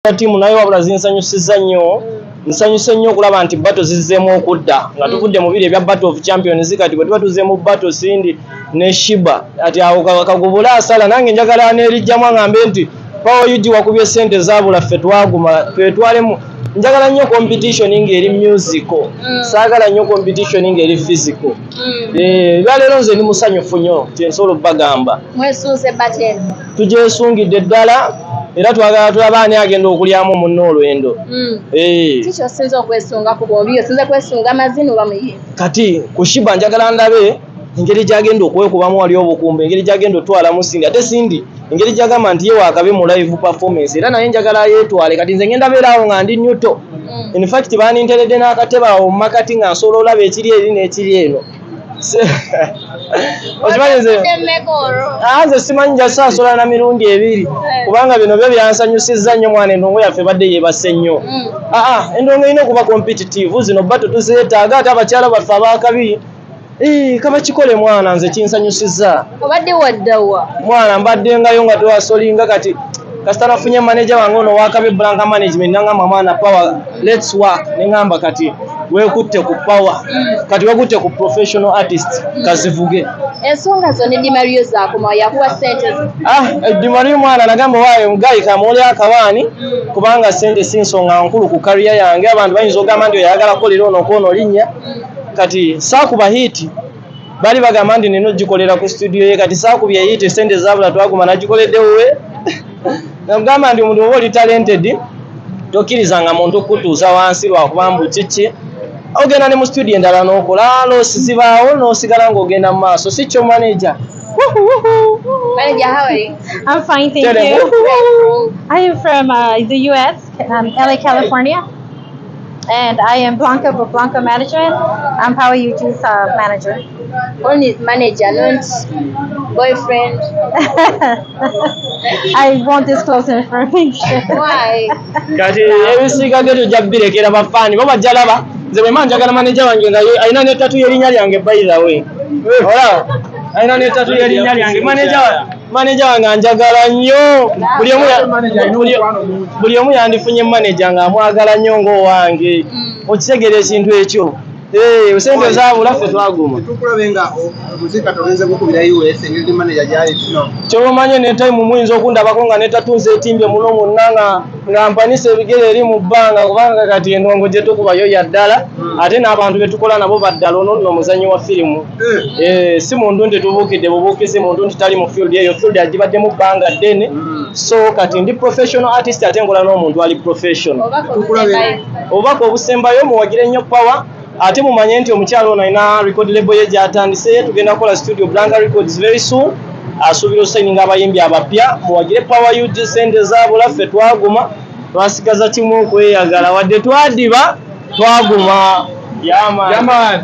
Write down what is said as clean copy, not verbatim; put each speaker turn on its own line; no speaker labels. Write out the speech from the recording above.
timu nayo wabula zinsanyusiza nnyo. Nsanyuse nnyo okulaba nti Buttle zizzeemu okudda nga tuvudde mu biri ebya Battle of Champions kati bwe tuba tuzze mu Buttle Sindi ne Sheeber ati awo kagubula asala nange njagala n'erijjamu ngambe nti Power UG wakubye ssente zaabula ffe twaguma twetwalemu. Njagala nnyo competition ng'eri musical, saagala nnyo competition ng'eri physical. Lwaleero nze ndi musanyufu nnyo kyensobola obbagamba.
Mwesunze Buttle?
Tugyesungidde ddala era twagala tulaba ani agenda okulyamu munno olwendo.
Kiki osinza okwesunga ku bombi? Osinza kwesunga amazina oba muyizi?
Kati ku Sheeber njagala ndabe engeri gy'agenda okwekubamu wali obukumbi, engeri gy'agenda otwalamu Sindi ate Sindi engeri gy'agamba nti ye waakabe mu live performance era naye njagala yeetwale. Kati nze ngenda beera awo nga ndi nyuto. In fact baninteredde n'akatebe awo mu makati nga nsobola olaba ekiri eri n'ekiri eno. Nze simanyi jasaasola na mirundi ebiri kubanga bino byo byansanyusizza nnyo mwana endongo yaffe badde yeebase nnyo. Endongo erina okuba competitive zino Buttle tuzeetaaga ate abakyala baffe abakabi kaba kikole mwana nze kinsanyusizza.
Obadde waddawa?
Mwana mbaddengayo nga twasolinga kati kasita nafunye manager wange ono wakabe blank management nangamba mwana Power let's work nengamba kati wekutte ku Power kati wekutte ku professional artist kazivuge.
Ensonga zo ne Dimario zaakoma yakuwa ssente?
Dimario mwana nagamba waayo mugayi kamole akawaani kubanga ssente si nsonga nkulu ku career yange. Abantu bayinza ogamba nti oyagala kukolera ono koono linnya kati saakuba hiti bali bagamba nti nino gikolera ku studio ye kati saakubye hiti ssente zaabula twaguma nagikoledde wuwe. Namugamba nti omuntu oba oli talented tokkirizanga muntu kutuuza wansi lwakuba mbu kiki ogenda ne mu studio endala n'okola loosi zibaawo n'osigala ng'ogenda mu maaso si kyo manager.
Manager, how are you?
I'm fine, thank you. I am from the U.S., LA, California. And I am Blanca for Blanca Management. I'm Power UG's manager.
Only manager, not boyfriend.
I won't disclose information.
Why?
Kati ebisiga geto jabbirekera bafani baba jalaba nze bwe manjagala manager wange nga alina ne tattoo y'erinnya lyange by the way. Ola alina ne tattoo y'erinnya lyange manager wange anjagala nnyo. Buli omu yandifunye manager nga amwagala nnyo ng'owange. Okitegera ekintu ekyo. Sente zaabula ffe twaguma.
Tukulabenga omuzika togenze gukubira US engeri manager gyali kino.
Kyomanye ne time muyinza okundabako nga ne tatunze etimbye muno munnanga nga mpanisa ebigere eri mu bbanga kubanga kati endongo gye tukubayo ya ddala ate n'abantu be tukola nabo baddala ono nno muzannyi wa firimu. Si muntu nti tubuukidde bubuukizi muntu nti tali mu field eyo field agibadde mu bbanga ddene. So kati ndi professional artist ate ngola n'omuntu ali professional. Obubaka obusembayo muwagire nnyo Power. Ate mumanye nti omukyalo ono alina record label ye gy'atandise tugenda kukola studio Blanca Records very soon. Asuubira osayininga abayimbi abapya muwagire Power UG ssente zaabula ffe twaguma twasigaza kimu okweyagala wadde twadiba twaguma. Yaman.